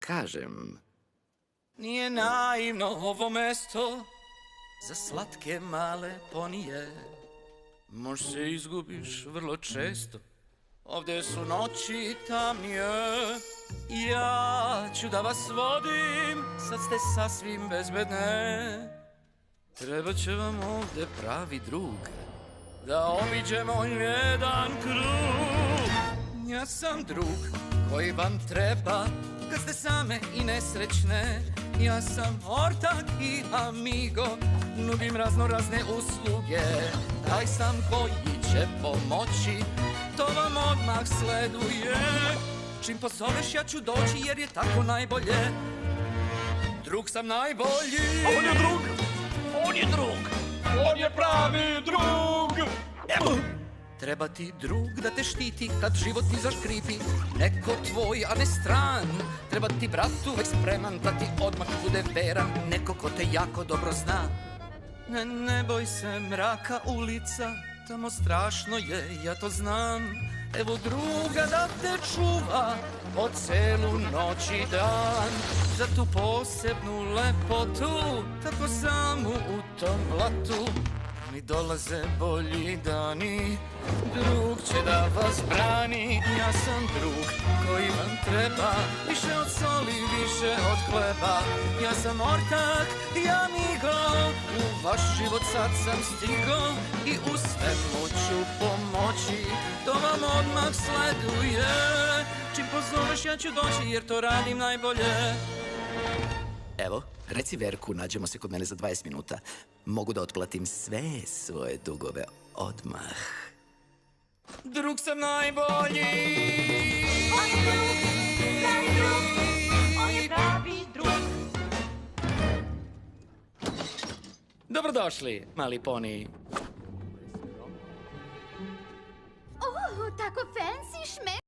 kažem. Nije naivno ovo mesto za slatke male ponije. Možda se izgubiš vrlo često, ovdje su noći tamnije. Ja ću da vas vodim, sad ste sasvim bezbedne. Treba će vam ovdje pravi drug, da obiđemo jedan krug. Ja sam drug koji vam treba kad ste same i nesrećne. Ja sam ortak i amigo, nudim razne usluge. Taj sam koji će pomoći, to vam odmah sleduje. Čim pozoveš ja ću doći jer je tako najbolje. Drug sam najbolji. On je drug! On je drug! On je pravi drug! Evo! Treba ti drug da te štiti kad život ti zaškripi. Neko tvoj, a ne stran. Treba ti brat uvek spreman da ti odmah bude veran. Neko ko te jako dobro zna. Ne boj se mraka ulica, tamo strašno je, ja to znam. Evo druga da te čuva po celu noć i dan. Za tu posebnu lepotu, tako samu u tom blatu mi dolaze bolji dani. Drug će da vas brani. Ja sam drug koji vam treba, više od soli, više od hleba. Ja sam ortak i amigo, u vaš život sad sam stigo. I u svemu ću pomoći, to vam odmah sleduje. Čim pozoveš ja ću doći jer to radim najbolje. Evo, reci Verku, nađemo se kod mene za 20 minuta. Mogu da otplatim sve svoje dugove odmah. Drug sam najbolji. On je drug, pravi drug, on je pravi drug. Dobrodošli, mali poni. Tako fancy šme.